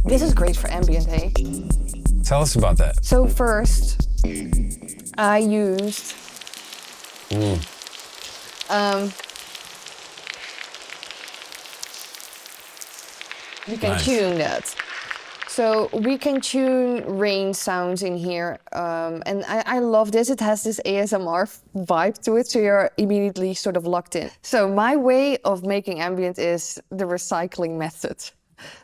This is great for ambient, hey? Tell us about that. So first, I used we can tune that. So we can tune rain sounds in here, and I love this. It has this ASMR vibe to it, so you're immediately sort of locked in. So my way of making ambient is the recycling method.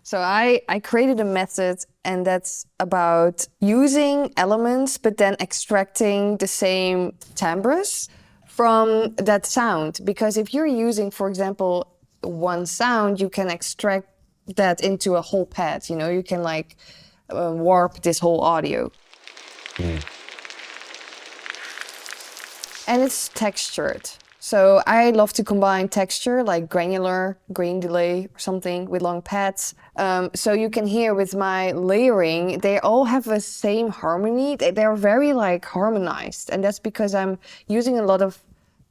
So I created a method, and that's about using elements, but then extracting the same timbres from that sound. Because if you're using, for example, one sound, you can extract that into a whole pad, you know, you can like warp this whole audio. And it's textured. So I love to combine texture like granular, grain delay or something with long pads. So you can hear with my layering, they all have the same harmony. They're very like harmonized. And that's because I'm using a lot of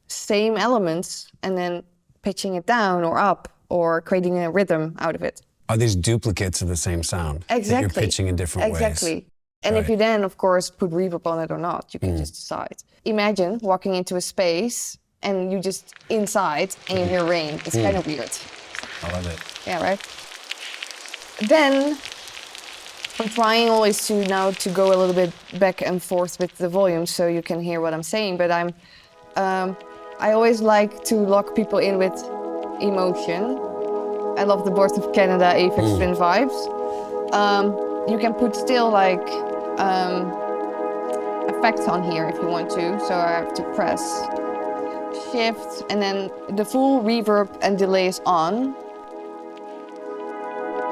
same elements and then pitching it down or up, or creating a rhythm out of it. Are these duplicates of the same sound? Exactly. That you're pitching in different ways? Exactly. And if you then, of course, put reverb on it or not, you can just decide. Imagine walking into a space and you just inside and you hear rain. It's kind of weird. I love it. Yeah, right? Then I'm trying always to now to go a little bit back and forth with the volume so you can hear what I'm saying, but I always like to lock people in with emotion. I love the Birth of Canada Apex Twin vibes. You can put still like effects on here if you want to. So I have to press shift and then the full reverb and delay is on.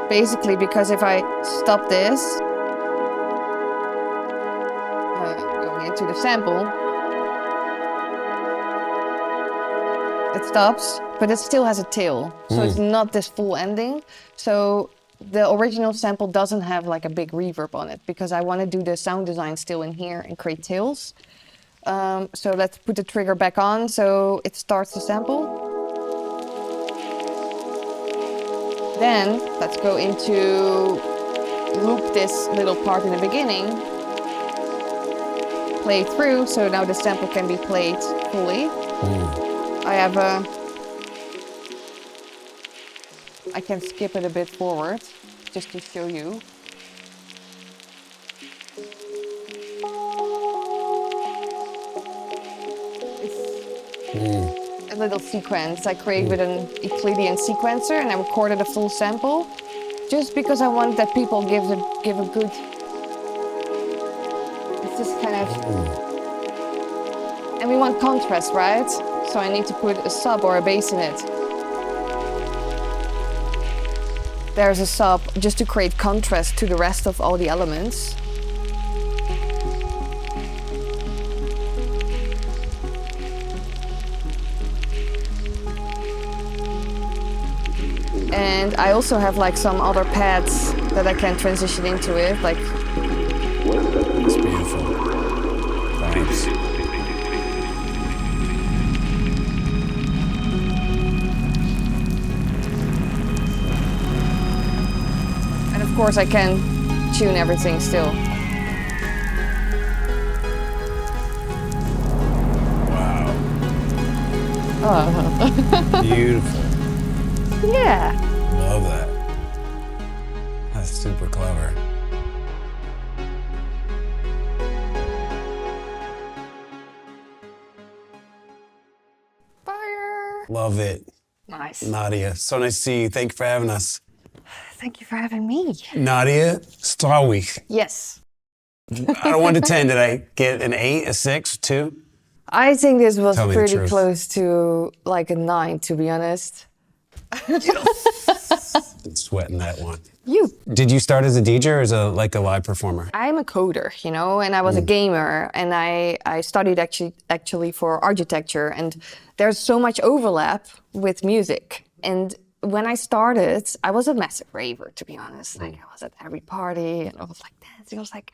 Basically, because if I stop this, going into the sample, it stops, but it still has a tail. So it's not this full ending. So the original sample doesn't have like a big reverb on it because I want to do the sound design still in here and create tails. So let's put the trigger back on so it starts the sample. Then let's go into loop this little part in the beginning, play through, so now the sample can be played fully. I can skip it a bit forward, just to show you. It's a little sequence I create with an Euclidean sequencer, and I recorded a full sample, just because I want that people give a good. It's just kind of, and we want contrast, right? So I need to put a sub or a bass in it. There's a sub just to create contrast to the rest of all the elements. And I also have like some other pads that I can transition into it, like. It's beautiful. Thanks. Of course, I can tune everything still. Wow. Oh. Beautiful. Yeah. Love that. That's super clever. Fire. Love it. Nice. Nadia, so nice to see you. Thank you for having us. Thank you for having me. Nadia Struiwigh. Yes. Out of 1 to 10, did I get an 8, a 6, 2? I think this was Tell me the pretty truth. close to like a 9, to be honest. Been sweating that one. You. Did you start as a DJ or as a live performer? I'm a coder, you know, and I was a gamer, and I studied actually for architecture, and there's so much overlap with music. And when I started, I was a massive raver, to be honest. Like, I was at every party and I was like dancing. I was like,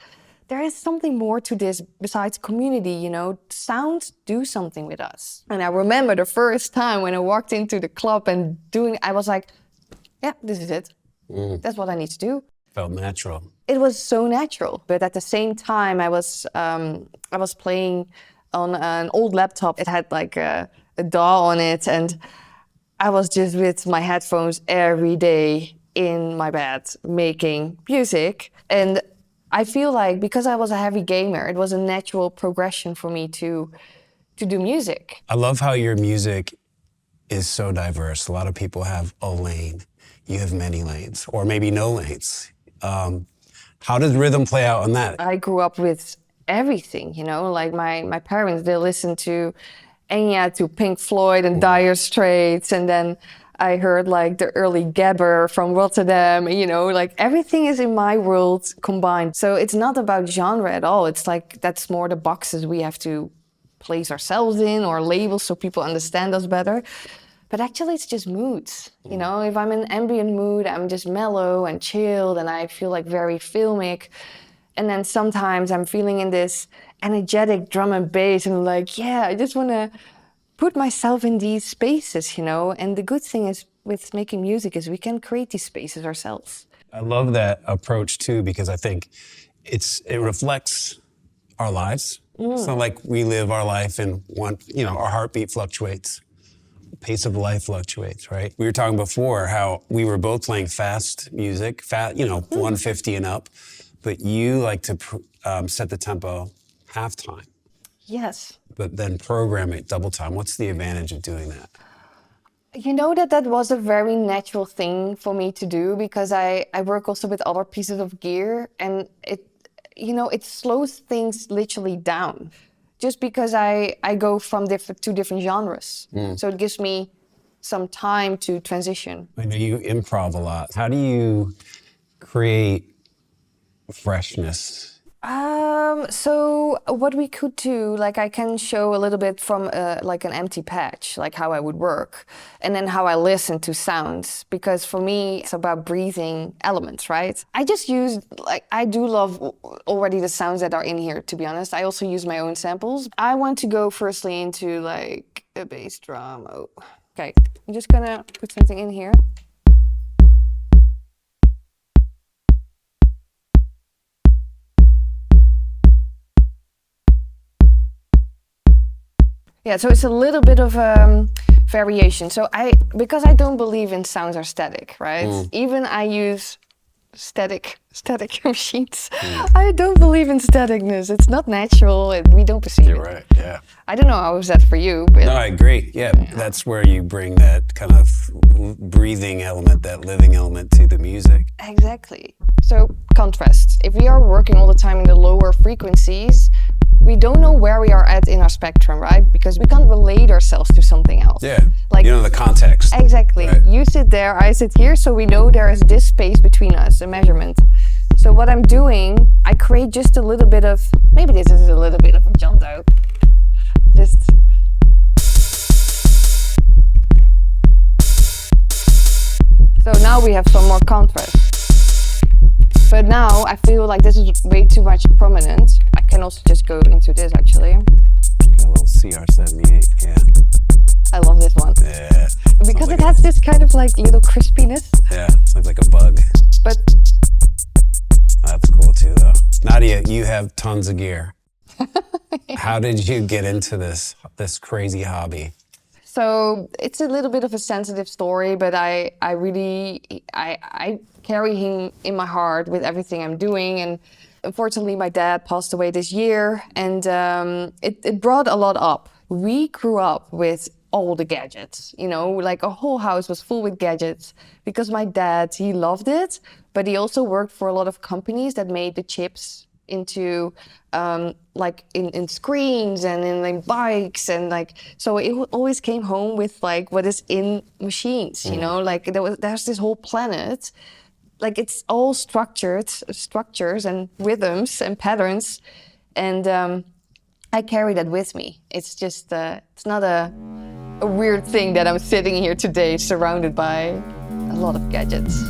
there is something more to this besides community, you know? Sounds do something with us. And I remember the first time when I walked into the club and I was like, yeah, this is it. That's what I need to do. Felt natural. It was so natural, but at the same time, I was playing on an old laptop. It had like a DAW on it, and I was just with my headphones every day in my bed making music. And I feel like because I was a heavy gamer, it was a natural progression for me to do music. I love how your music is so diverse. A lot of people have a lane. You have many lanes, or maybe no lanes. How does rhythm play out on that? I grew up with everything, you know, like my parents, they listened to Enya, to Pink Floyd and Dire Straits, and then I heard like the early Gabber from Rotterdam, you know, like everything is in my world combined. So it's not about genre at all. It's like, that's more the boxes we have to place ourselves in, or labels so people understand us better. But actually it's just moods, you know. If I'm in ambient mood, I'm just mellow and chilled and I feel like very filmic. And then sometimes I'm feeling in this energetic drum and bass and I'm like, yeah, I just want to put myself in these spaces, you know. And the good thing is with making music is we can create these spaces ourselves. I love that approach too, because I think it reflects our lives. It's not like we live our life in one, you know, our heartbeat fluctuates. Pace of life fluctuates, right? We were talking before how we were both playing fast music, 150 and up, but you like to set the tempo half time. Yes. But then program it double time. What's the advantage of doing that? You know that was a very natural thing for me to do because I work also with other pieces of gear, and it slows things literally down. Just because I go from two different genres. So it gives me some time to transition. I know you improv a lot. How do you create freshness? So what we could do, like I can show a little bit from like an empty patch, like how I would work, and then how I listen to sounds. Because for me, it's about breathing elements, right? I just use, like, I do love already the sounds that are in here, to be honest. I also use my own samples. I want to go firstly into like a bass drum. Oh, okay, I'm just gonna put something in here. Yeah, so it's a little bit of variation. So because I don't believe in sounds are static, right? Even I use static machines. I don't believe in staticness. It's not natural. We don't perceive You're it. right, yeah. I don't know how is that for you, but No, I agree. Yeah, that's where you bring that kind of breathing element, that living element to the music. exactly. So contrasts. If we are working all the time in the lower frequencies, we don't know where we are at in our spectrum, right? Because we can't relate ourselves to something else. Yeah, Like, you know the context. exactly. Right. You sit there, I sit here, so we know there is this space between us, a measurement. So what I'm doing, I create just a little bit of, maybe this is a little bit of a jump out. Just. So now we have some more contrast. But now I feel like this is way too much prominent. I can also just go into this actually. Got a little CR78, yeah. I love this one. Yeah. Because it has this kind of like little crispiness. Yeah, sounds like a bug. But That's cool too, though. Nadia, you have tons of gear. How did you get into this crazy hobby? so it's a little bit of a sensitive story, but I carry him in my heart with everything I'm doing. And unfortunately, my dad passed away this year, and it brought a lot up. We grew up with all the gadgets, you know, like our whole house was full with gadgets because my dad, he loved it, but he also worked for a lot of companies that made the chips into like in screens and in like bikes, and like, so it always came home with like what is in machines, you know, like there's this whole planet, like it's all structures and rhythms and patterns, and I carry that with me. It's just it's not a weird thing that I'm sitting here today surrounded by a lot of gadgets.